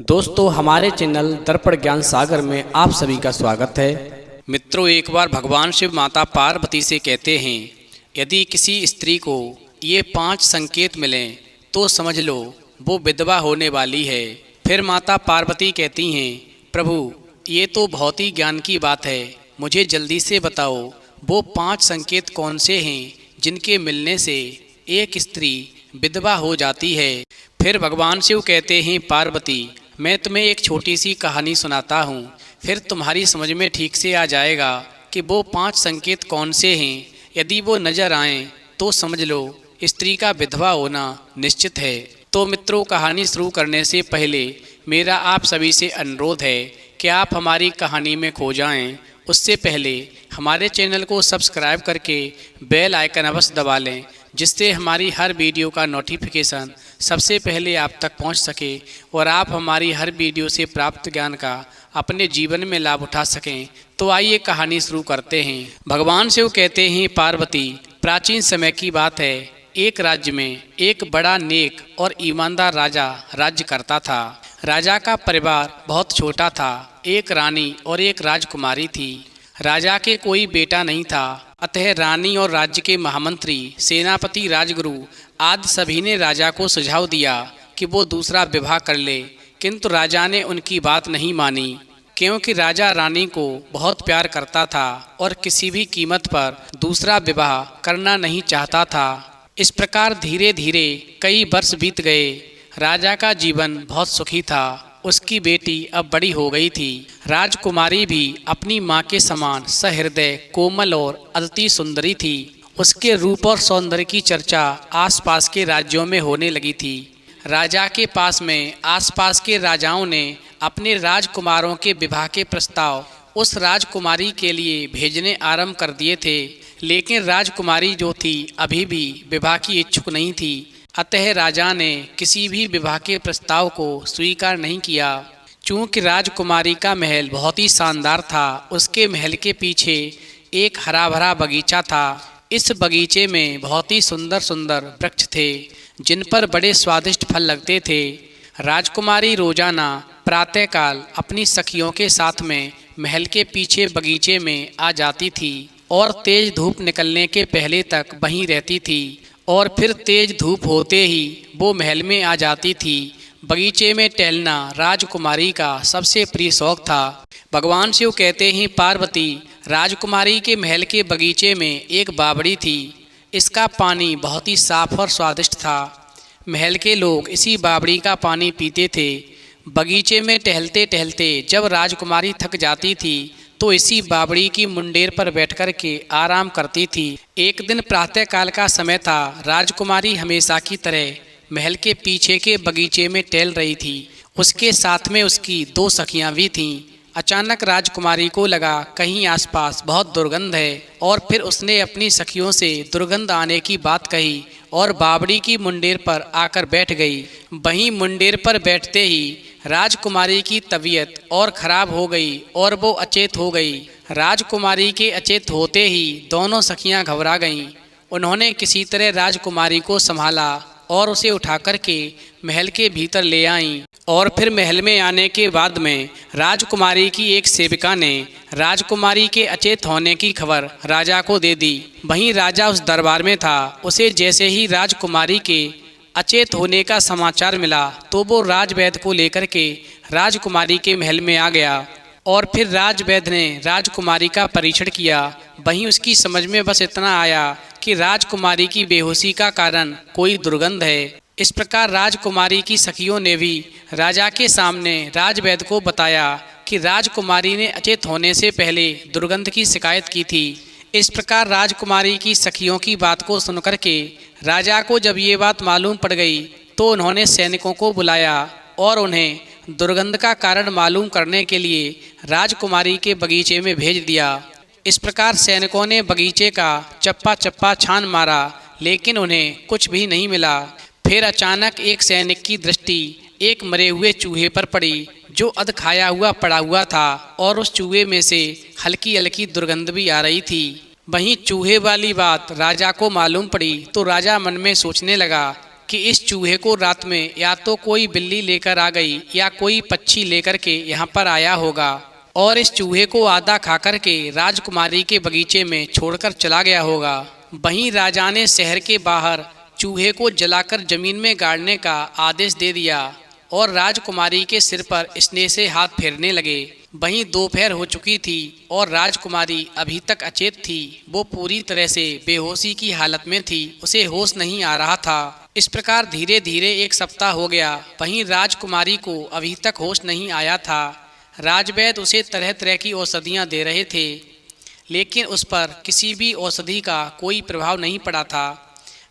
दोस्तों, हमारे चैनल दर्पण ज्ञान सागर में आप सभी का स्वागत है। मित्रों, एक बार भगवान शिव माता पार्वती से कहते हैं, यदि किसी स्त्री को ये 5 संकेत मिलें तो समझ लो वो विधवा होने वाली है। फिर माता पार्वती कहती हैं, प्रभु ये तो बहुत ही ज्ञान की बात है, मुझे जल्दी से बताओ वो 5 संकेत कौन से हैं जिनके मिलने से एक स्त्री विधवा हो जाती है। फिर भगवान शिव कहते हैं, पार्वती मैं तुम्हें एक छोटी सी कहानी सुनाता हूँ, फिर तुम्हारी समझ में ठीक से आ जाएगा कि वो 5 संकेत कौन से हैं। यदि वो नज़र आएँ तो समझ लो स्त्री का विधवा होना निश्चित है। तो मित्रों, कहानी शुरू करने से पहले मेरा आप सभी से अनुरोध है कि आप हमारी कहानी में खो जाएं। उससे पहले हमारे चैनल को सब्सक्राइब करके बेल आइकन अवश्य दबा लें, जिससे हमारी हर वीडियो का नोटिफिकेशन सबसे पहले आप तक पहुंच सके और आप हमारी हर वीडियो से प्राप्त ज्ञान का अपने जीवन में लाभ उठा सकें। तो आइए कहानी शुरू करते हैं। भगवान शिव कहते हैं, पार्वती प्राचीन समय की बात है, एक राज्य में एक बड़ा नेक और ईमानदार राजा राज्य करता था। राजा का परिवार बहुत छोटा था। एक रानी और एक राजकुमारी थी। राजा के कोई बेटा नहीं था, अतः रानी और राज्य के महामंत्री, सेनापति, राजगुरु आदि सभी ने राजा को सुझाव दिया कि वो दूसरा विवाह कर ले, किंतु राजा ने उनकी बात नहीं मानी, क्योंकि राजा रानी को बहुत प्यार करता था और किसी भी कीमत पर दूसरा विवाह करना नहीं चाहता था। इस प्रकार धीरे धीरे कई वर्ष बीत गए। राजा का जीवन बहुत सुखी था। उसकी बेटी अब बड़ी हो गई थी। राजकुमारी भी अपनी माँ के समान सहृदय, कोमल और अति सुंदरी थी। उसके रूप और सौंदर्य की चर्चा आसपास के राज्यों में होने लगी थी। राजा के पास में आसपास के राजाओं ने अपने राजकुमारों के विवाह के प्रस्ताव उस राजकुमारी के लिए भेजने आरंभ कर दिए थे, लेकिन राजकुमारी जो थी अभी भी विवाह की इच्छुक नहीं थी। अतः राजा ने किसी भी विवाह के प्रस्ताव को स्वीकार नहीं किया। चूँकि राजकुमारी का महल बहुत ही शानदार था, उसके महल के पीछे एक हरा भरा बगीचा था। इस बगीचे में बहुत ही सुंदर सुंदर वृक्ष थे, जिन पर बड़े स्वादिष्ट फल लगते थे। राजकुमारी रोजाना प्रातःकाल अपनी सखियों के साथ में महल के पीछे बगीचे में आ जाती थी और तेज धूप निकलने के पहले तक वहीं रहती थी, और फिर तेज धूप होते ही वो महल में आ जाती थी। बगीचे में टहलना राजकुमारी का सबसे प्रिय शौक था। भगवान शिव कहते हैं, पार्वती राजकुमारी के महल के बगीचे में एक बावड़ी थी। इसका पानी बहुत ही साफ और स्वादिष्ट था। महल के लोग इसी बावड़ी का पानी पीते थे। बगीचे में टहलते टहलते जब राजकुमारी थक जाती थी तो इसी बावड़ी की मुंडेर पर बैठकर के आराम करती थी। एक दिन प्रातःकाल का समय था। राजकुमारी हमेशा की तरह महल के पीछे के बगीचे में टहल रही थी। उसके साथ में उसकी 2 सखियां भी थीं। अचानक राजकुमारी को लगा कहीं आसपास बहुत दुर्गंध है, और फिर उसने अपनी सखियों से दुर्गंध आने की बात कही और बावड़ी की मुंडेर पर आकर बैठ गई। वहीं मुंडेर पर बैठते ही राजकुमारी की तबीयत और खराब हो गई और वो अचेत हो गई। राजकुमारी के अचेत होते ही दोनों सखियां घबरा गईं। उन्होंने किसी तरह राजकुमारी को संभाला और उसे उठाकर के महल के भीतर ले आईं। और फिर महल में आने के बाद में राजकुमारी की एक सेविका ने राजकुमारी के अचेत होने की खबर राजा को दे दी। वहीं राजा उस दरबार में था। उसे जैसे ही राजकुमारी के अचेत होने का समाचार मिला तो वो राजवैद्य को लेकर के राजकुमारी के महल में आ गया, और फिर राजवैद्य ने राजकुमारी का परीक्षण किया। वहीं उसकी समझ में बस इतना आया कि राजकुमारी की बेहोशी का कारण कोई दुर्गंध है। इस प्रकार राजकुमारी की सखियों ने भी राजा के सामने राजवैद्य को बताया कि राजकुमारी ने अचेत होने से पहले दुर्गंध की शिकायत की थी। इस प्रकार राजकुमारी की सखियों की बात को सुनकर के राजा को जब ये बात मालूम पड़ गई तो उन्होंने सैनिकों को बुलाया और उन्हें दुर्गंध का कारण मालूम करने के लिए राजकुमारी के बगीचे में भेज दिया। इस प्रकार सैनिकों ने बगीचे का चप्पा चप्पा छान मारा, लेकिन उन्हें कुछ भी नहीं मिला। फिर अचानक एक सैनिक की दृष्टि एक मरे हुए चूहे पर पड़ी, जो अध खाया हुआ पड़ा हुआ था, और उस चूहे में से हल्की हल्की दुर्गंध भी आ रही थी। वहीं चूहे वाली बात राजा को मालूम पड़ी तो राजा मन में सोचने लगा कि इस चूहे को रात में या तो कोई बिल्ली लेकर आ गई या कोई पक्षी लेकर के यहाँ पर आया होगा और इस चूहे को आधा खाकर के राजकुमारी के बगीचे में छोड़कर चला गया होगा। वहीं राजा ने शहर के बाहर चूहे को जलाकर जमीन में गाड़ने का आदेश दे दिया और राजकुमारी के सिर पर स्नेह से हाथ फेरने लगे। वहीं दोपहर हो चुकी थी और राजकुमारी अभी तक अचेत थी। वो पूरी तरह से बेहोशी की हालत में थी, उसे होश नहीं आ रहा था। इस प्रकार धीरे धीरे एक सप्ताह हो गया। वहीं राजकुमारी को अभी तक होश नहीं आया था। राजवैद्य उसे तरह तरह की औषधियाँ दे रहे थे, लेकिन उस पर किसी भी औषधि का कोई प्रभाव नहीं पड़ा था।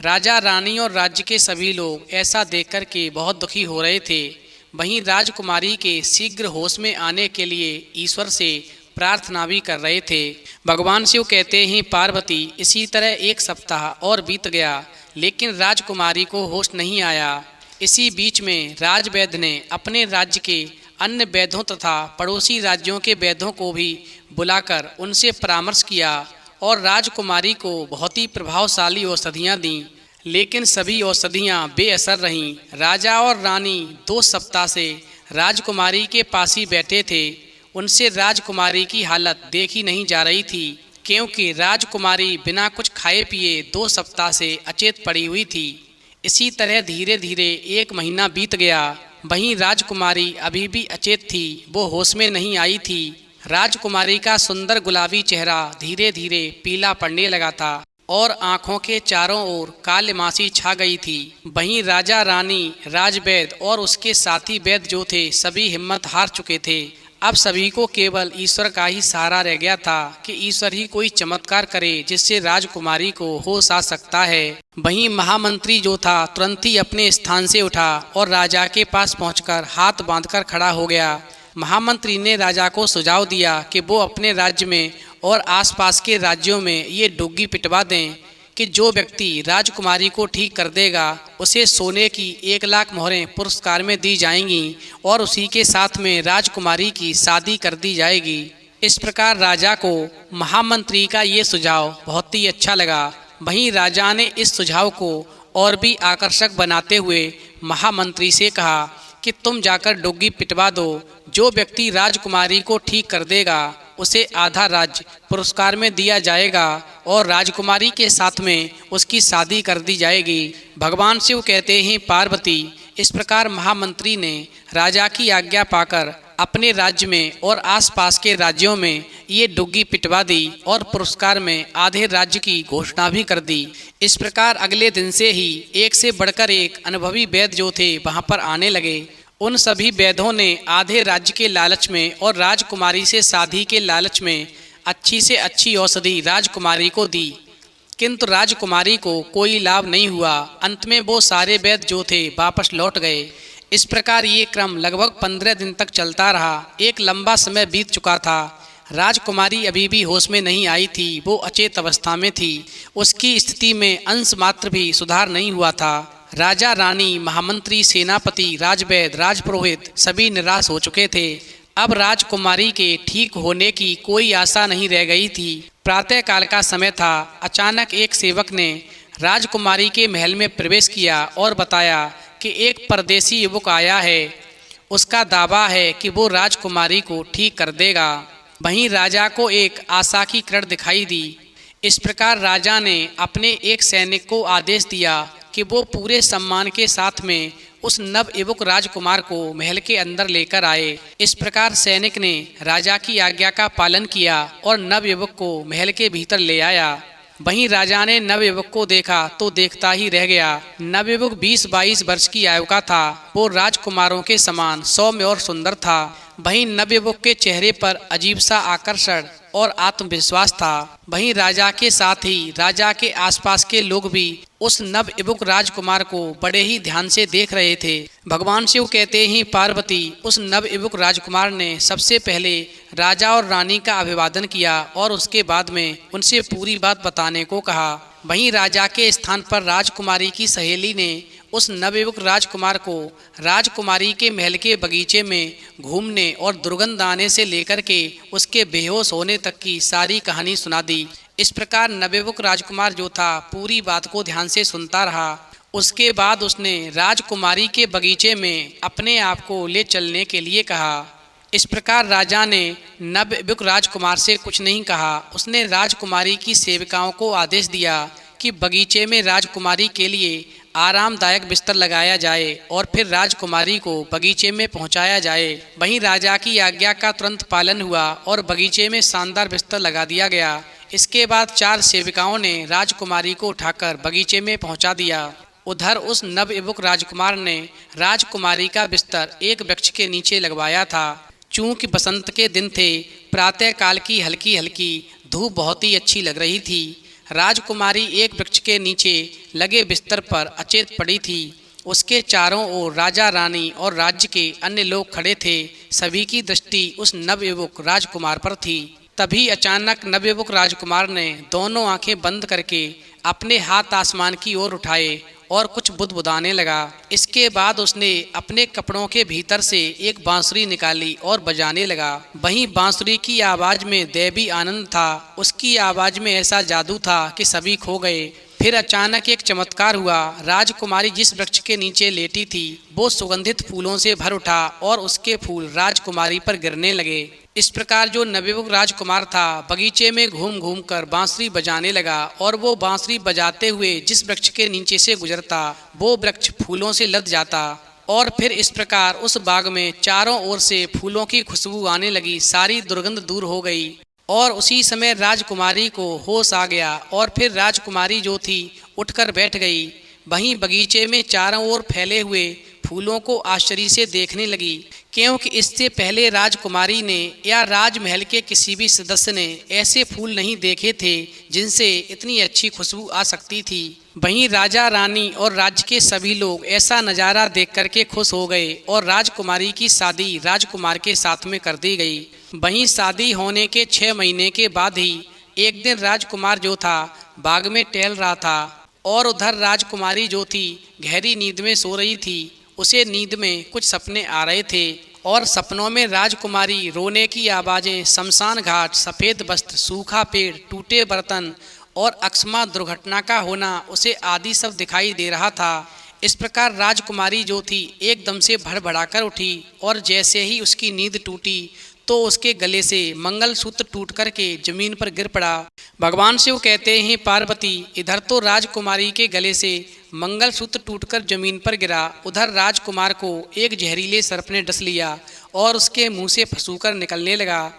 राजा, रानी और राज्य के सभी लोग ऐसा देखकर के बहुत दुखी हो रहे थे। वहीं राजकुमारी के शीघ्र होश में आने के लिए ईश्वर से प्रार्थना भी कर रहे थे। भगवान शिव कहते हैं, पार्वती, इसी तरह एक सप्ताह और बीत गया, लेकिन राजकुमारी को होश नहीं आया। इसी बीच में राजवैद्य ने अपने राज्य के अन्य वैद्यों तथा पड़ोसी राज्यों के वैद्यों को भी बुलाकर उनसे परामर्श किया और राजकुमारी को बहुत ही प्रभावशाली औषधियाँ दीं, लेकिन सभी औषधियाँ बेअसर रहीं। राजा और रानी 2 सप्ताह से राजकुमारी के पास ही बैठे थे। उनसे राजकुमारी की हालत देखी नहीं जा रही थी, क्योंकि राजकुमारी बिना कुछ खाए पिए 2 सप्ताह से अचेत पड़ी हुई थी। इसी तरह धीरे धीरे 1 महीना बीत गया। वहीं राजकुमारी अभी भी अचेत थी, वो होश में नहीं आई थी। राजकुमारी का सुंदर गुलाबी चेहरा धीरे धीरे पीला पड़ने लगा था और आंखों के चारों ओर कालमासी छा गई थी। वहीं राजा, रानी, राजवैद्य और उसके साथी वैद्य जो थे, सभी हिम्मत हार चुके थे। अब सभी को केवल ईश्वर का ही सहारा रह गया था कि ईश्वर ही कोई चमत्कार करे जिससे राजकुमारी को होश आ सकता है। वहीं महामंत्री जो था तुरंत ही अपने स्थान से उठा और राजा के पास पहुंचकर हाथ बांधकर खड़ा हो गया। महामंत्री ने राजा को सुझाव दिया कि वो अपने राज्य में और आसपास के राज्यों में ये डुग्गी पिटवा दें कि जो व्यक्ति राजकुमारी को ठीक कर देगा उसे सोने की 1 लाख मोहरें पुरस्कार में दी जाएंगी और उसी के साथ में राजकुमारी की शादी कर दी जाएगी। इस प्रकार राजा को महामंत्री का ये सुझाव बहुत ही अच्छा लगा। वहीं राजा ने इस सुझाव को और भी आकर्षक बनाते हुए महामंत्री से कहा कि तुम जाकर डुग्गी पिटवा दो। जो व्यक्ति राजकुमारी को ठीक कर देगा उसे आधा राज्य पुरस्कार में दिया जाएगा और राजकुमारी के साथ में उसकी शादी कर दी जाएगी। भगवान शिव कहते हैं, पार्वती, इस प्रकार महामंत्री ने राजा की आज्ञा पाकर अपने राज्य में और आसपास के राज्यों में ये डुग्गी पिटवा दी और पुरस्कार में आधे राज्य की घोषणा भी कर दी। इस प्रकार अगले दिन से ही एक से बढ़कर एक अनुभवी वैद्य जो थे वहाँ पर आने लगे। उन सभी वैद्यों ने आधे राज्य के लालच में और राजकुमारी से शादी के लालच में अच्छी से अच्छी औषधि राजकुमारी को दी, किंतु राजकुमारी को कोई लाभ नहीं हुआ। अंत में वो सारे वैद्य जो थे वापस लौट गए। इस प्रकार ये क्रम लगभग 15 दिन तक चलता रहा। एक लंबा समय बीत चुका था। राजकुमारी अभी भी होश में नहीं आई थी, वो अचेत अवस्था में थी। उसकी स्थिति में अंश मात्र भी सुधार नहीं हुआ था। राजा, रानी, महामंत्री, सेनापति, राजवैद्य, राजपुरोहित सभी निराश हो चुके थे। अब राजकुमारी के ठीक होने की कोई आशा नहीं रह गई थी। प्रातःकाल का समय था। अचानक एक सेवक ने राजकुमारी के महल में प्रवेश किया और बताया कि एक परदेसी युवक आया है। उसका दावा है कि वो राजकुमारी को ठीक कर देगा। वहीं राजा को एक आशा की किरण दिखाई दी। इस प्रकार राजा ने अपने एक सैनिक को आदेश दिया कि वो पूरे सम्मान के साथ में उस नवयुवक राजकुमार को महल के अंदर लेकर आए। इस प्रकार सैनिक ने राजा की आज्ञा का पालन किया और नवयुवक को महल के भीतर ले आया। वहीं राजा ने नवयुवक को देखा तो देखता ही रह गया। नवयुवक 20-22 वर्ष की आयु का था। वो राजकुमारों के समान सौम्य और सुंदर था। वहीं नवयुवक के चेहरे पर अजीब सा आकर्षण और आत्मविश्वास था। वहीं राजा के साथ ही राजा के आसपास के लोग भी उस नवयुवक राजकुमार को बड़े ही ध्यान से देख रहे थे। भगवान शिव कहते हैं, पार्वती, उस नवयुवक राजकुमार ने सबसे पहले राजा और रानी का अभिवादन किया और उसके बाद में उनसे पूरी बात बताने को कहा। वहीं राजा के स्थान पर राजकुमारी की सहेली ने उस नवयुवक राजकुमार को राजकुमारी के महल के बगीचे में घूमने और दुर्गंध आने से लेकर के उसके बेहोश होने तक की सारी कहानी सुना दी। इस प्रकार नवयुवक राजकुमार जो था पूरी बात को ध्यान से सुनता रहा उसके बाद उसने राजकुमारी के बगीचे में अपने आप को ले चलने के लिए कहा। इस प्रकार राजा ने नवयुवक राजकुमार से कुछ नहीं कहा। उसने राजकुमारी की सेविकाओं को आदेश दिया कि बगीचे में राजकुमारी के लिए आरामदायक बिस्तर लगाया जाए और फिर राजकुमारी को बगीचे में पहुंचाया जाए। वहीं राजा की आज्ञा का तुरंत पालन हुआ और बगीचे में शानदार बिस्तर लगा दिया गया। इसके बाद 4 सेविकाओं ने राजकुमारी को उठाकर बगीचे में पहुंचा दिया। उधर उस नवयुवक राजकुमार ने राजकुमारी का बिस्तर एक वृक्ष के नीचे लगवाया था। चूंकि बसंत के दिन थे, प्रातःकाल की हल्की हल्की धूप बहुत ही अच्छी लग रही थी। राजकुमारी एक वृक्ष के नीचे लगे बिस्तर पर अचेत पड़ी थी। उसके चारों ओर राजा रानी और राज्य के अन्य लोग खड़े थे। सभी की दृष्टि उस नवयुवक राजकुमार पर थी। तभी अचानक नवयुवक राजकुमार ने दोनों आंखें बंद करके अपने हाथ आसमान की ओर उठाए और कुछ बुदबुदाने लगा। इसके बाद उसने अपने कपड़ों के भीतर से एक बांसुरी निकाली और बजाने लगा। वहीं बांसुरी की आवाज़ में दैवी आनंद था। उसकी आवाज़ में ऐसा जादू था कि सभी खो गए। फिर अचानक एक चमत्कार हुआ। राजकुमारी जिस वृक्ष के नीचे लेटी थी वो सुगंधित फूलों से भर उठा और उसके फूल राजकुमारी पर गिरने लगे। इस प्रकार जो नवयुवक राजकुमार था बगीचे में घूम घूम कर बांसुरी बजाने लगा और वो बांसुरी बजाते हुए जिस वृक्ष के नीचे से गुजरता वो वृक्ष फूलों से लद जाता और फिर इस प्रकार उस बाग में चारों ओर से फूलों की खुशबू आने लगी। सारी दुर्गंध दूर हो गई और उसी समय राजकुमारी को होश आ गया और फिर राजकुमारी जो थी उठकर बैठ गई। वहीं बगीचे में चारों ओर फैले हुए फूलों को आश्चर्य से देखने लगी, क्योंकि इससे पहले राजकुमारी ने या राजमहल के किसी भी सदस्य ने ऐसे फूल नहीं देखे थे जिनसे इतनी अच्छी खुशबू आ सकती थी। वहीं राजा रानी और राज्य के सभी लोग ऐसा नज़ारा देख करके खुश हो गए और राजकुमारी की शादी राजकुमार के साथ में कर दी गई। वहीं शादी होने के 6 महीने के बाद ही एक दिन राजकुमार जो था बाग में टहल रहा था और उधर राजकुमारी जो थी गहरी नींद में सो रही थी। उसे नींद में कुछ सपने आ रहे थे और सपनों में राजकुमारी रोने की आवाज़ें, शमशान घाट, सफ़ेद वस्त्र, सूखा पेड़, टूटे बर्तन और अकस्मात दुर्घटना का होना उसे आदि सब दिखाई दे रहा था। इस प्रकार राजकुमारी जो थी एकदम से भड़बड़ाकर उठी और जैसे ही उसकी नींद टूटी तो उसके गले से मंगलसूत्र टूट करके जमीन पर गिर पड़ा। भगवान शिव कहते हैं, पार्वती इधर तो राजकुमारी के गले से मंगलसूत्र टूटकर जमीन पर गिरा, उधर राजकुमार को एक जहरीले सर्प ने डस लिया और उसके मुंह से फंसूकर निकलने लगा।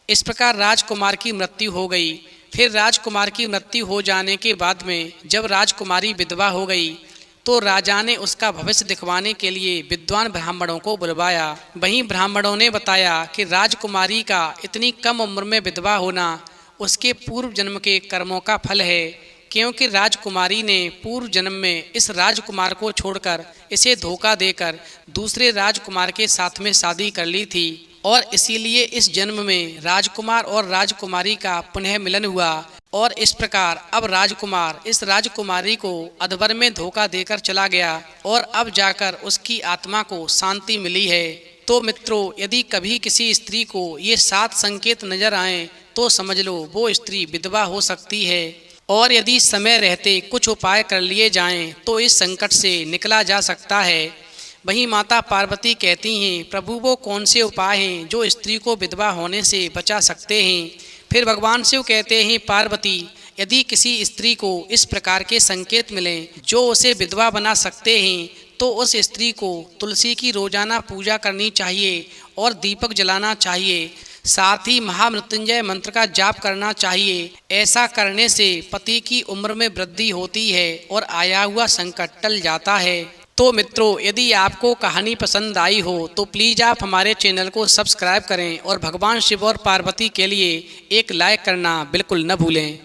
इस प्रकार राजकुमार की मृत्यु हो गई। फिर राजकुमार की मृत्यु हो जाने के बाद में जब राजकुमारी विधवा हो गई तो राजा ने उसका भविष्य दिखवाने के लिए विद्वान ब्राह्मणों को बुलवाया। वहीं ब्राह्मणों ने बताया कि राजकुमारी का इतनी कम उम्र में विधवा होना उसके पूर्व जन्म के कर्मों का फल है, क्योंकि राजकुमारी ने पूर्व जन्म में इस राजकुमार को छोड़कर इसे धोखा देकर दूसरे राजकुमार के साथ में शादी कर ली थी और इसीलिए इस जन्म में राजकुमार और राजकुमारी का पुनः मिलन हुआ और इस प्रकार अब राजकुमार इस राजकुमारी को अधवर में धोखा देकर चला गया और अब जाकर उसकी आत्मा को शांति मिली है। तो मित्रों, यदि कभी किसी स्त्री को ये 7 संकेत नजर आए तो समझ लो वो स्त्री विधवा हो सकती है और यदि समय रहते कुछ उपाय कर लिए जाएं तो इस संकट से निकला जा सकता है। वहीं माता पार्वती कहती हैं, प्रभु वो कौन से उपाय हैं जो स्त्री को विधवा होने से बचा सकते हैं। फिर भगवान शिव कहते हैं, पार्वती यदि किसी स्त्री को इस प्रकार के संकेत मिलें जो उसे विधवा बना सकते हैं तो उस स्त्री को तुलसी की रोजाना पूजा करनी चाहिए और दीपक जलाना चाहिए, साथ ही महामृत्युंजय मंत्र का जाप करना चाहिए। ऐसा करने से पति की उम्र में वृद्धि होती है और आया हुआ संकट टल जाता है। तो मित्रों, यदि आपको कहानी पसंद आई हो तो प्लीज़ आप हमारे चैनल को सब्सक्राइब करें और भगवान शिव और पार्वती के लिए एक लाइक करना बिल्कुल न भूलें।